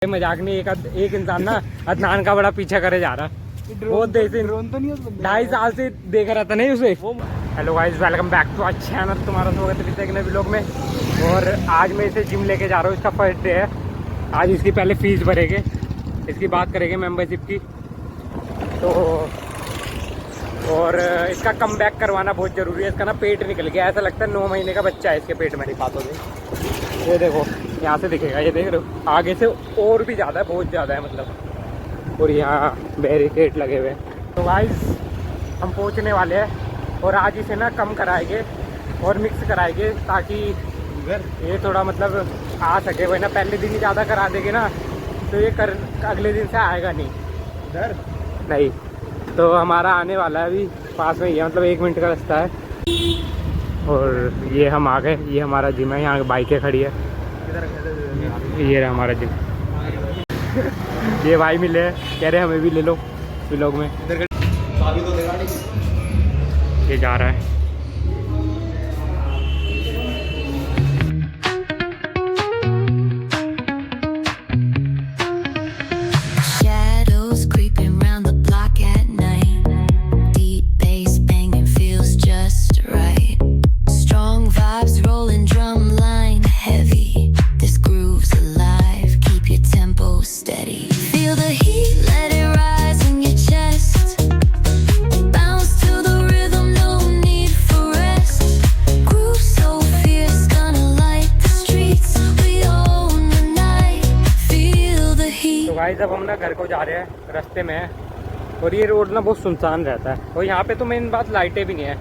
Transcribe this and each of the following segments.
मजाक नहीं, एक इंसान ना अदनान का बड़ा पीछा करे जा रहा। बहुत देर से ड्रोन तो नहीं, 2.5 साल से देख रहा था नहीं उसे। Hello guys, welcome back to our channel. तुम्हारा स्वागत है एक नए व्लॉग में। और आज मैं इसे जिम लेके जा रहा हूँ। इसका फर्स्ट डे है आज। इसकी पहले फीस भरेंगे, इसकी बात करेंगे मेंबरशिप की। तो और इसका कम बैक करवाना बहुत ज़रूरी है। इसका ना पेट निकल गया, ऐसा लगता है 9 महीने का बच्चा है इसके पेट में। बातों में ये देखो, यहाँ से दिखेगा, ये देख रहे हो, आगे से और भी ज़्यादा है, बहुत ज़्यादा है मतलब। और यहाँ बैरिकेड लगे हुए हैं। तो गाइस हम पहुँचने वाले हैं और आज इसे ना कम कराएंगे और मिक्स कराएंगे ताकि ये थोड़ा मतलब आ सके। वही ना पहले दिन ही ज़्यादा करा देंगे ना तो ये अगले दिन से आएगा नहीं इधर नहीं। तो हमारा आने वाला है अभी पास में ही है, मतलब 1 मिनट का रास्ता है। और ये हम आ गए, ये हमारा जिम है, यहाँ बाइकें खड़ी है। ये रहा हमारा जिम। ये भाई मिले, कह रहे हमें भी ले लो व्लॉग में। ये जा रहा है। जब हम ना घर को जा रहे हैं, रास्ते में है और ये रोड ना बहुत सुनसान रहता है। और यहाँ पे तो मेन बात लाइटें भी नहीं है।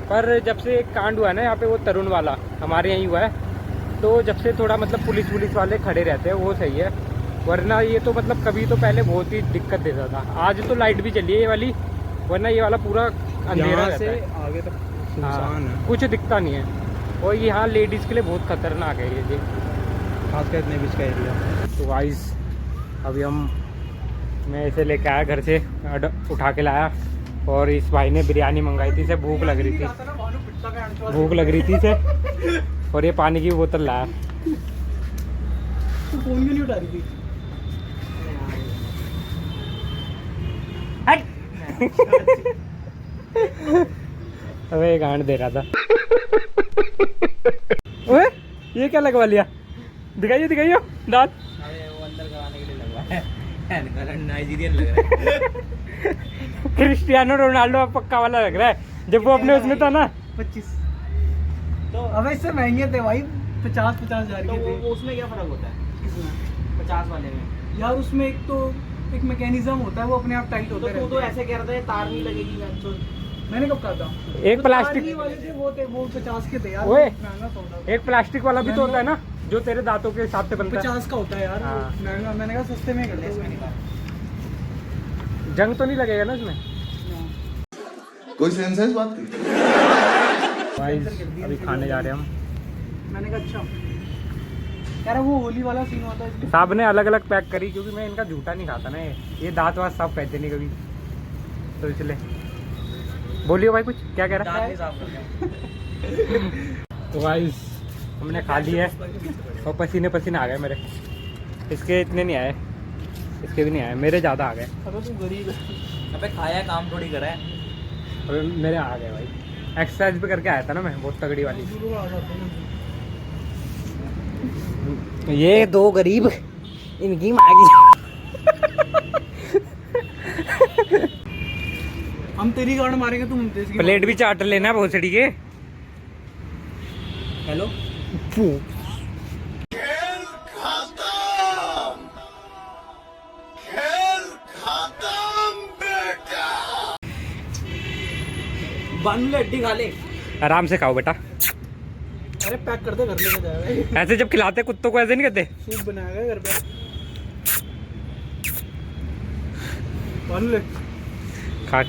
पर जब से एक कांड हुआ है ना यहाँ पे, वो तरुण वाला हमारे यहीं हुआ है, तो जब से थोड़ा मतलब पुलिस वाले खड़े रहते हैं, वो सही है। वरना ये तो मतलब कभी तो पहले बहुत ही दिक्कत देता था। आज तो लाइट भी चली है ये वाली, वरना ये वाला पूरा अंधेरा रहता है। आगे तक सुनसान है, कुछ दिखता नहीं है। और यहाँ लेडीज़ के लिए बहुत खतरनाक है ये खासकर इतने बीच का एरिया। तो गाइस अभी मैं इसे लेके आया घर से, उठा के लाया। और इस भाई ने बिरयानी मंगाई थी, इसे भूख लग रही थी इसे। और ये पानी की बोतल लाया। तो फोन क्यों नहीं उठा रही थी? अबे गांड दे रहा था। ओए ये क्या लगवा लिया? दिखाइए दांत। नाइजीरियन लग रहा है। क्रिस्टियानो रोनाल्डो पक्का वाला लग रहा है, जब वो अपने उसमें था ना 25। तो अब इससे महंगे थे भाई, 50 हजार के थे। तो उसमें क्या फर्क होता है? किसमें? 50 वाले में यार, उसमें एक मैकेनिज्म होता है, वो अपने आप टाइट होता है। तो ऐसे कह रहा था तार नहीं लगेगी। मैंने कब कहा था? एक प्लास्टिक वाले थे, वो 50 के थे यार। ओए महंगा एक प्लास्टिक वाला भी तो होता है ना, जो तेरे दांतों के हिसाब से बनता है। 50 का होता है यार। महंगा। मैंने कहा सस्ते में कर दो। जंग तो नहीं लगेगा ना इसमें? कोई सेंस है इस बात की? अभी खाने जा रहे हैं हम। मैंने कहा अच्छा यार, वो होली वाला सीन होता है। साहब ने अलग अलग पैक करी, क्योंकि मैं इनका झूठा नहीं खाता ना। ये दांत वात साफ कहते नहीं कभी, तो इसलिए। बोलियो भाई, कुछ क्या कह रहा है? तो गाइस हमने खा ली है और पसीने आ गए मेरे। इसके इतने नहीं आए, इसके भी नहीं आए, मेरे ज़्यादा आ गए। अबे तू गरीब है। अबे खाया काम थोड़ी करा है। अबे मेरे आ गए भाई, एक्सरसाइज भी करके आया था ना मैं, बहुत तगड़ी वाली। ये 2 गरीब, इनकी मांगी। हम तेरी गाड़ मारेंगे, तुम देश प्लेट भी चाट लेना भोसड़ी के। हेलो बन लड्डी खा ले, आराम से खाओ बेटा। अरे पैक कर दे, घर लेके जाएगा। ऐसे जब खिलाते कुत्तों को ऐसे नहीं कहते। सूप बनाएगा घर पे। बन ले, खा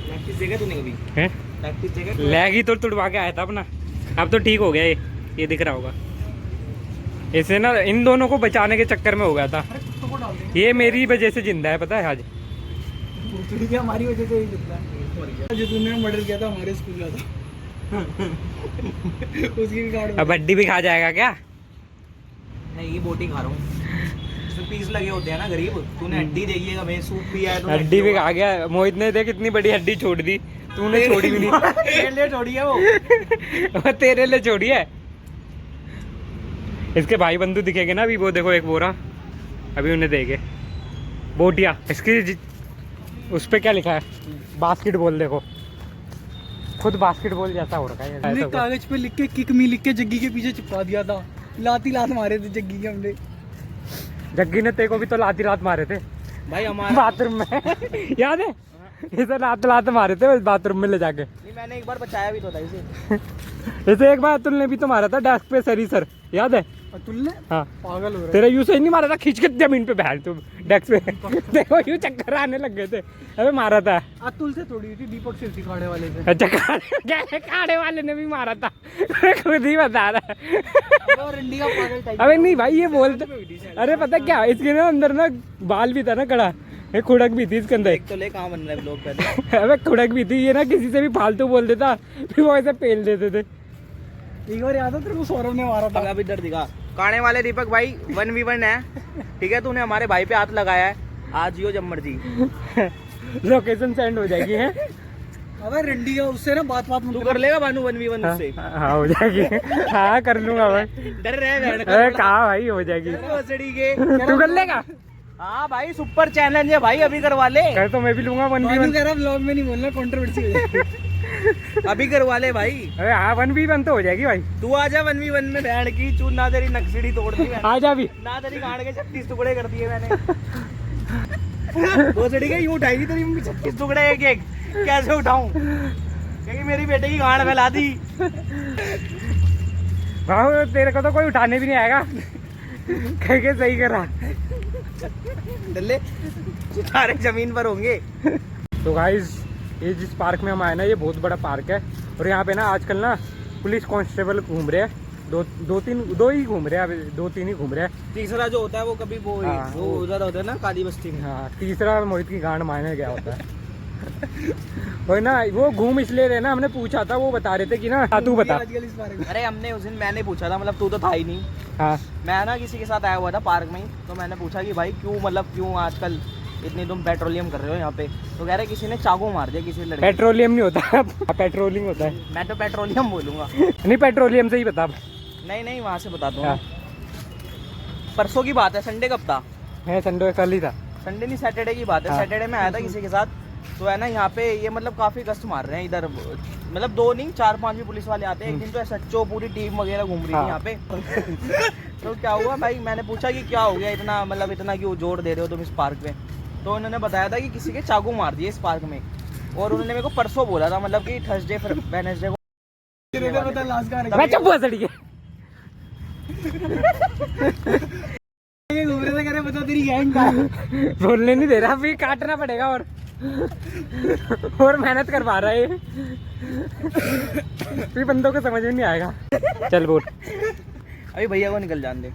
प्रैक्टिस देगा तूने कभी? हैं? प्रैक्टिस देगा? लैग ही तो तुड़वा के आया था अपना, अब तो ठीक हो गया। ये दिख रहा होगा। इसे ना इन दोनों को बचाने के चक्कर में हो गया था। ये मेरी वजह से जिंदा है, पता है आज। हमारी वजह से ही जिंदा है। जो तूने मर्डर किया था हमारे स्कूल का था। उसकी भी कार्ड। अब हड्डी भी खा जाएगा क्या? नहीं, ये बोटी खा रहा हूँ। पीस लगे होते हैं ना गरीब, तूने हड्डी देखी है कभी? सूप पिया है तो हड्डी भी खा गया मोहित ने, देख इतनी बड़ी हड्डी छोड़ दी, तूने छोड़ी भी नहीं। तेरे लिए छोड़ी है वो। तेरे लिए छोड़ी है। इसके भाई बंधु दिखेंगे ना अभी, वो देखो एक बोरा अभी उन्हें देंगे बोटिया। इसकी उस पे क्या लिखा है? बास्केटबॉल। देखो खुद बास्केटबॉल जैसा हो रखा है। हमने कागज पे लिख के किक मी लिख के जग्गी के पीछे चिपका दिया था, लाती लात मारे थे जग्गी के हमने। जग्गी ने तेरे को भी तो लाती रात मारे थे भाई हमारा बाथरूम में, याद है? इसे लात मारे थे बाथरूम में ले जाके। नहीं, मैंने एक बार बचाया भी तो था इसे। इसे एक बार अतुल ने भी तो मारा था डेस्क पे सरी सर, याद है? अतुल ने? हाँ पागल हो रहा है। तेरा यूं से नहीं मारा था, खींच के जमीन पे बैठ तू डेस्क पे। देखो यूं चक्कर आने लग गए थे। अबे मारा था अतुल से थोड़ी थी, दीपक से थी खाड़े वाले से। अच्छा खाड़े वाले ने भी मारा था, खुद ही बता रहा है। वो रंडी का पागल टाइप। अबे नहीं भाई ये बोलते, अरे पता क्या इसके ना अंदर ना बाल भी था ना कड़ा, एक खुड़क भी थी इसके अंदर। तो ले कहाँ बन रहा है ब्लॉग पहले। अबे खुड़क भी थी, ये ना किसी से भी फालतू बोल देता फिर वो ऐसे पेल देते थे। एक बार याद है तेरे को सौरभ ने मारा था। अभी इधर दिखा काने वाले दीपक भाई 1v1 है, ठीक है? तूने हमारे भाई पे हाथ लगाया है, आज यो जब मर्जी लोकेशन सेंड हो जाएगी है। अबे रंडी का उससे ना बात तू कर लेगा भानु 1v1 उससे? हाँ हो जाएगी। हाँ कर लूंगा भाई। डर रहे अरे कहाँ भाई हो जाएगी, तू कर लेगा? हाँ भाई सुपर चैलेंज है भाई, अभी करवा ले। कर तो मैं भी लूंगा 1v1। कह रहा व्लॉग में नहीं बोलना, कंट्रोवर्सी हो जाएगी। अभी करवा ले भाई। अरे हाँ 1v1 तो हो जाएगी भाई। तू आजा 1v1 में, बहन की चून ना तेरी नक्सड़ी तोड़ दी मैंने। आजा भी ना तेरी गाड़ के 36 टुकड़े कर दिए मैंने। दो सड़ी के यूं उठाई थी तेरी 36 टुकड़े एक एक, कैसे उठाऊं? क्योंकि मेरी बेटे की गाड़ फैला दी। भाव तेरे को तो कोई उठाने भी नहीं आएगा। कह के सही करा। डल्ले सारे जमीन पर होंगे। तो गाइस ये जिस पार्क में हम आए ना, ये बहुत बड़ा पार्क है और यहाँ पे ना आजकल ना पुलिस कांस्टेबल घूम रहे हैं। दो ही घूम रहे हैं, अभी 2-3 ही घूम रहे हैं। तीसरा जो होता है वो कभी वो हाँ, वो उधर होता है ना काली बस्ती में। हाँ तीसरा मोहित की गांड मारने गया होता है। और ना वो घूम इसलिए रहे ना, हमने पूछा था, वो बता रहे थे कि ना तू बता। अरे हमने उस दिन मैंने पूछा था, मतलब तू तो था ही नहीं। हाँ मैं ना किसी के साथ आया हुआ था पार्क में ही, तो मैंने पूछा कि भाई क्यों, मतलब क्यों आजकल इतनी तुम पेट्रोलियम कर रहे हो यहाँ पे? तो कह रहे किसी ने चाकू मार दिया किसी लड़के। पेट्रोलियम नहीं होता, पेट्रोलिंग होता है। मैं तो पेट्रोलियम बोलूंगा। नहीं पेट्रोलियम से ही बता। नहीं वहाँ से बता दूंगा। परसों की बात है, संडे कब था? है संडे कल ही था। संडे नहीं सैटरडे की बात है। हाँ। सैटरडे में आया था किसी के साथ, तो है ना यहाँ पे ये मतलब काफी गश्त मार रहे हैं इधर, मतलब 2 नहीं 4-5 भी पुलिस वाले आते हैं। एक दिन तो सच्चो पूरी टीम वगैरह घूम रही थी यहाँ पे। तो क्या हुआ भाई, मैंने पूछा कि क्या हो गया इतना, मतलब इतना क्यों जोर दे रहे हो तुम इस पार्क पे? तो उन्होंने बताया था कि किसी के चाकू मार दिए इस पार्क में, और उन्होंने मेरे को परसों बोला था, मतलब कि थर्सडे फिर वेडनेसडे को। बोलने नहीं दे रहा, अभी काटना पड़ेगा और मेहनत करवा रहा है। फिर बंदों को समझ में नहीं आएगा। चल बोल। अभी भैया को निकल जान दे।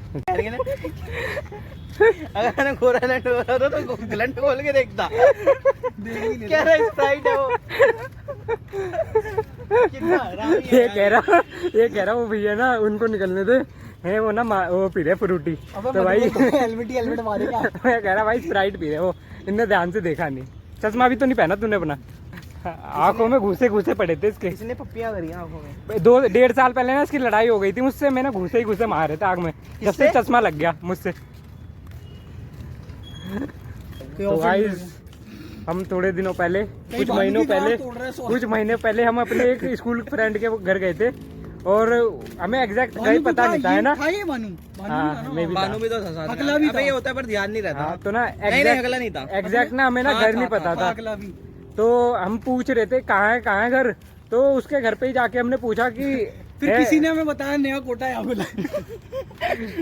अगर मैंने गोरा लैंड हो रहा था तो ग्लंट खोल के देखता। क्या रहा स्प्राइट है वो। ये कह रहा वो भैया ना उनको निकलने दे, है वो ना वो पी रहे फ्रूटी। तो भाई हेलमेट मारेगा। मैं कह रहा भाई स्प्राइट पी रहे वो, इनने ध्यान से देखा नहीं। चश्मा भी तो नहीं पहना तूने अपना। आंखों में घुसे पड़े थे इसके। इसने पप्पियां करी आंखों में। 2-1.5 साल पहले ना इसकी लड़ाई हो गई थी मुझसे, मैंने घुसे मारे थे आग में, जब से चश्मा लग गया मुझसे। तो गाइस हम थोड़े दिनों पहले, कुछ महीने पहले हम अपने एक स्कूल फ्रेंड के घर गए थे और हमें एग्जैक्ट कहीं पता नहीं था, है ना? बानू भी तो था, अगला भी था। ये होता है पर ध्यान नहीं रहता। तो ना अगला नहीं था एग्जैक्ट ना, हमें ना घर नहीं पता था। तो हम पूछ रहे थे कहाँ है घर, तो उसके घर पे ही जाके हमने पूछा कि फिर किसी ने हमें बताया नया कोटा है बोला।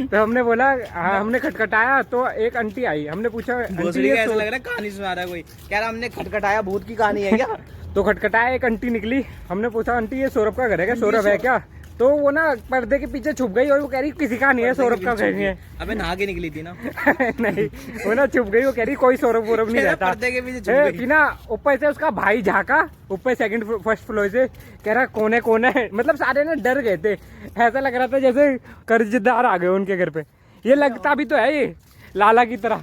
तो हमने बोला हाँ, हमने खटखटाया तो एक आंटी आई, हमने पूछा ऐसा लग रहा है कहानी सुना रहा है कोई, कह रहा हमने खटखटाया भूत की कहानी है क्या? तो खटखटाया, एक आंटी निकली, हमने पूछा आंटी ये सौरभ का घर है क्या, सौरभ है क्या? तो वो ना पर्दे के पीछे छुप गई और वो कह रही किसी का नहीं है, सौरभ का घर है। अबे नहा के निकली थी ना। नहीं वो ना छुप गई, वो कह रही कोई सौरभ नहीं रहता। पर्दे के पीछे छुप गई ना, ऊपर से उसका भाई झाँका, ऊपर फर्स्ट फ्लोर से, कह रहा कौन है, मतलब सारे ना डर गए थे, ऐसा लग रहा था जैसे कर्जदार आ गए उनके घर पे। ये लगता भी तो है ये, लाला की तरह।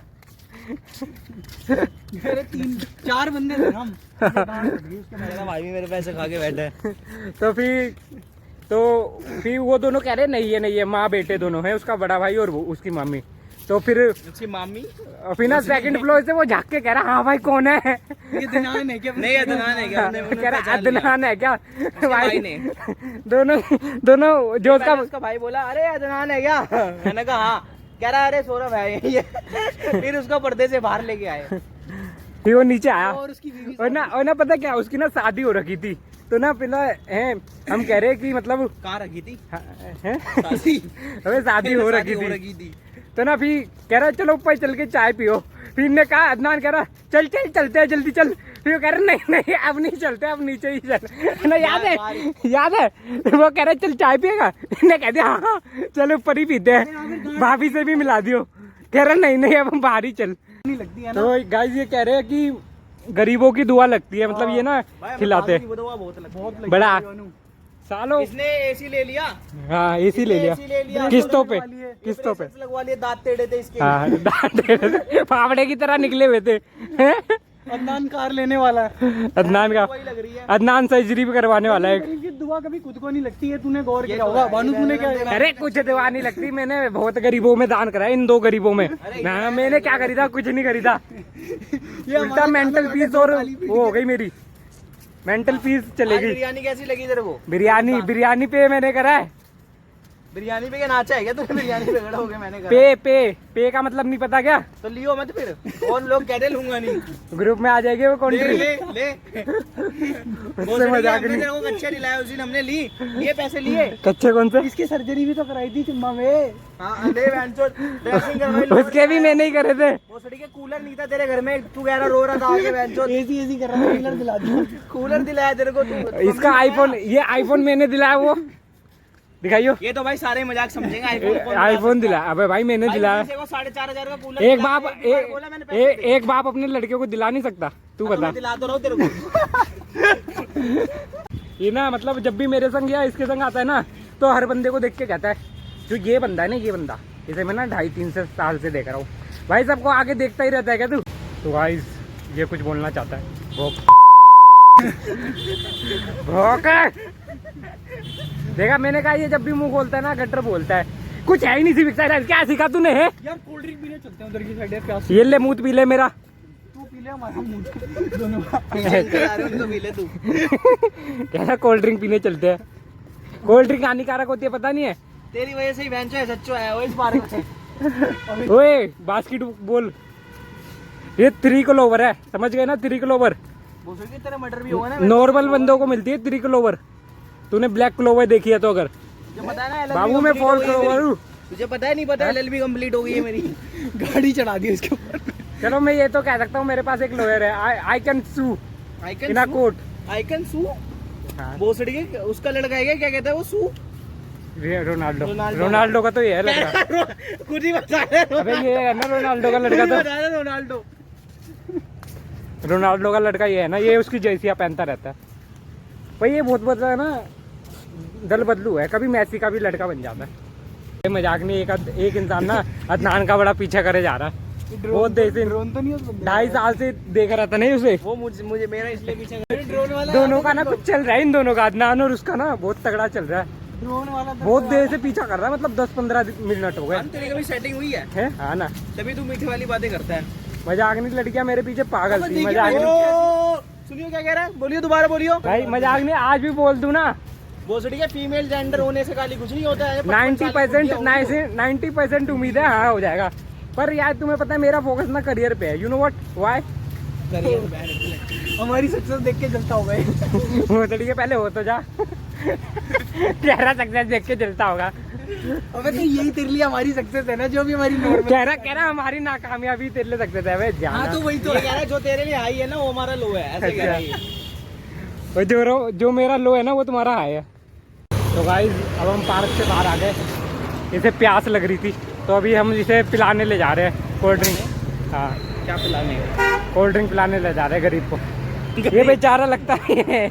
मेरे 3-4 बंदे थे हम, उसके भाई भी मेरे पैसे खा के बैठे। तो फिर वो दोनों कह रहे नहीं है माँ बेटे दोनों हैं, उसका बड़ा भाई और वो उसकी मामी। तो फिर उसकी मामी फिर ना सेकंड फ्लोर से वो झाँक के कह रहा हाँ भाई कौन है? ये अदनान है क्या? नहीं अदनान है क्या? कह रहा अदनान है क्या भाई ने दोनों जो उसका भाई बोला अरे अदनान है क्या? मैंने कहा हाँ। कह रहा अरे सौरभ है ये। फिर उसको पर्दे से बाहर लेके आए, फिर वो नीचे आया और उसकी बीवी और ना पता क्या, उसकी ना शादी हो रखी थी। तो ना पहला है हम कह रहे कि मतलब कहाँ रखी थी? शादी अबे शादी हो रखी थी। तो ना फिर कह रहा चलो ऊपर चल के चाय पियो। फिर ने कहा अदनान कह रहा चलते हैं जल्दी चल। फिर वो कह रहा नहीं अब नहीं चलते, अब नीचे ही चल ना। याद है वो कह रहा चल चाय पिएगा, ने कह दिया हाँ चलो ऊपर ही पीते हैं, भाभी से भी मिला दियो। कह रहा नहीं अब हम बाहर ही चल। नहीं लगती है ना। तो गाइस ये कह रहे हैं कि गरीबों की दुआ लगती है, मतलब ये ना खिलाते बहुत बड़ा सालों। इसने एसी ले लिया। हाँ एसी ले लिया किस्तों पे लगवा लिए, दांत टेढ़े थे इसके। हाँ दांत टेढ़े थे, फावड़े की तरह निकले हुए थे। अदनान कार लेने वाला है। अदनान का अदनान सर्जरी भी करवाने वाला है। गरीब की दुआ कभी खुद को नहीं लगती है, तूने गौर किया होगा। भानु तूने क्या? अरे कुछ दुआ नहीं लगती, मैंने बहुत गरीबों में दान करा है, इन 2 गरीबों में। मैंने क्या खरीदा? कुछ नहीं खरीदा। उल्टा मेंटल पीस और वो हो गई मेरी मेंटल पीस चलेगी। बिरयानी कैसी लगी तेरे को? बिरयानी पे मैंने करा है। बिरयानी पे क्या नाचा है क्या तूने? बिरयानी पे खड़ा हो गया मैंने करा। पे का मतलब नहीं पता क्या? तो लियो मत फिर, और लोग कहते लूंगा नहीं। ग्रुप में आ जाएंगे वो कंट्री। ले उससे मजाक नहीं। तेरे को कच्चे दिलाया उस दिन हमने, ये पैसे लिए। कच्चे कौन से? इसकी सर्जरी भी तो कराई थी चिम्मा में। हाँ ले ड्रेसिंग करवाई। उसके भी मैंने ही करे थे। वो सड़ी के कूलर नहीं था तेरे घर में, तू कह रहा रो रहा था आगे बैंचो। एसी कर रहा था, कूलर दिला दिया। कूलर दिलाया तेरे को तू। इसका आईफोन मैंने दिलाया, वो दिखाइयो। ये तो भाई सारे मजाक समझेंगे। आईफोन दिला, अबे भाई मैंने दिलाया। 4,500 का कूलर। एक बाप अपने लड़के को दिला नहीं सकता, तू बता। दिला तो रहो तेरे को। ये ना मतलब जब भी मेरे संग या इसके संग आता है ना, तो हर बंदे को देख के कहता है जो ये बंदा है ना, ये बंदा, इसे मैं ना 2.5-3 साल से देख रहा हूँ। भाई सबको आगे देखता ही रहता है क्या तू? तो भाई ये कुछ बोलना चाहता है। देखा मैंने कहा ये जब भी मुंह खोलता है ना गटर बोलता है, कुछ है ही नहीं सिविक साइड। क्या सीखा तूने? है यार कोल्ड ड्रिंक पीने चलते हैं उधर की साइड है। ये ले मुंह पी ले मेरा। तू पी ले हमारा मुंह दोनों। पी ले तू। क्या कोल्ड ड्रिंक पीने चलते हैं? कोल्ड ड्रिंक हानिकारक होती है पता नहीं है? तेरी वजह से ही बेंचो है सच्चो है वो इस बारे में। ओए बास्केटबॉल ये 3 क्लोवर है, समझ गए ना? 3 क्लोवर मटर भी होगा ना। नॉर्मल बंदों को मिलती है 3 क्लोवर। तूने ब्लैक क्लोवर देखी है तो अगर बाबू में 4 क्लोवर हूँ। तुझे पता है नहीं पता? LLB कंप्लीट हो गई है मेरी। गाड़ी चढ़ा दी इसके ऊपर। चलो मैं ये तो कह सकता हूँ मेरे पास एक लॉयर है। I can sue in a court. I can sue भोसड़ी के उसका लड़का है क्या कहता है वो? सू रोनाल्डो का तो ये है लड़का। कुछ ही बता रहे। अबे ये है ना रोनाल्डो का लड़का। तो रोनाल्डो का लड़का ये है ना, ये उसकी जर्सियां पहनता रहता है भाई। ये बहुत बदला है ना, दल बदलू है, कभी मैसी का भी लड़का बन जाता है। मजाक नहीं, एक इंसान ना अदनान का बड़ा पीछा करे जा रहा है। बहुत देर से, 2.5 साल से देख रहा था नहीं उसे। वो मुझे मेरा इसलिए पीछा कर। ड्रोन वाला दोनों का ना कुछ चल रहा है, इन दोनों का, अदनान और उसका ना बहुत तगड़ा चल रहा है। ड्रोन वाला बहुत देर से पीछा कर रहा है, मतलब 10-15 मिनट हो गए। तेरी कभी सेटिंग हुई है? हाँ ना, तभी तू मीठी वाली बातें करता है। मजाक नहीं, लड़कियां मेरे पीछे पागल थी। मजाक नहीं, सुनियो क्या कह रहा है? बोलियो दोबारा बोलियो भाई। मजाक नहीं, आज भी बोल दूं ना, भोसड़ी के फीमेल जेंडर होने से खाली कुछ नहीं होता है। 90% उम्मीद है हाँ हो जाएगा। पर यार तुम्हें पता है मेरा फोकस ना करियर पे है। You know what why? हमारी सक्सेस देख के चलता होगा। भोसड़ी के पहले हो तो जा। कह रहा सक्सेस देख के चलता होगा। अबे तो यही तेरे लिए हमारी सक्सेस है ना, जो भी हमारी नॉर्मल। कह रहा हमारी नाकामयाबी तेरे लिए सक्सेस है। हाँ तो वही तो कह रहा है, जो तेरे लिए हाई है ना वो हमारा लो है, ऐसे कह रहा है। जो मेरा लो है ना वो तुम्हारा हाई है। तो गाइस अब हम पार्क से बाहर आ गए, इसे प्यास लग रही थी तो अभी हम इसे पिलाने ले जा रहे हैं कोल्ड ड्रिंक। हाँ क्या पिलाने? कोल्ड ड्रिंक पिलाने ले जा रहे हैं गरीब को। ये बेचारा लगता है।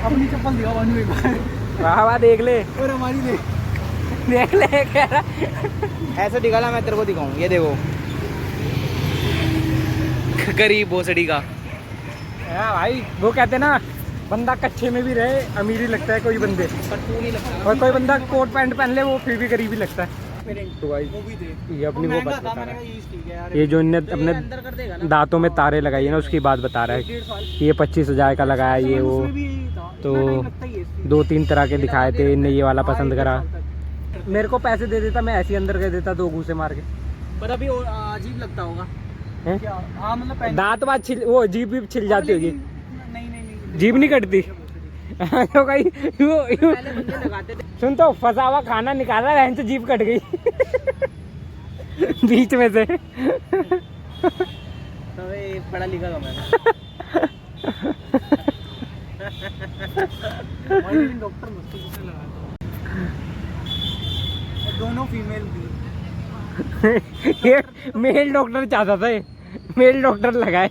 अपनी चप्पल दिखाओ भानु एक बार। वाह वाह देख ले। और हमारी देख। देख ले कह रहा ऐसे दिखाना, मैं तेरे को दिखाऊं, ये देखो गरीब भोसड़ी का। हाँ भाई, वो कहते ना बंदा कच्चे में भी रहे अमीर ही लगता है कोई बंदे, पर तू नहीं लगता। और कोई बंदा कोट पैंट पहन ले वो फिर भी गरीब ही लगता है। तो भाई मूवी थे, ये अपनी वो बात बता रहा है, ठीक है यार, ये जो इनने अपने अंदर कर देगा ना। दांतों में तारे लगाई है ना, उसकी बात बता रहा है। 1.5 साल ये 25,000 का लगाया, ये वो उसमें भी यही था, तो इतना टाइम लगता ही है इसमें। 2-3 तरह के दिखाए थे, इनने ये वाला पसंद करा। 1.5 साल तक। मेरे को पैसे दे देता, मैं ऐसे ही अंदर कर देता 2 घूसे मार के। पर अभी अजीब लगता होगा हैं? क्या? हाँ मतलब पहले दांत बात छिल, वो जीभ भी छिल जाती होगी। नहीं जीभ नहीं कटती। तो भाई पहले बंदे लगाते थे। सुन, तो फंसा हुआ खाना निकाला, रहन से जीभ कट गई बीच में से। अबे पढ़ा लिखा कम है। डॉक्टर मुश्किल से लगाया था। दोनों फीमेल थी। ये मेल डॉक्टर चाहता था, ये मेल डॉक्टर लगाए।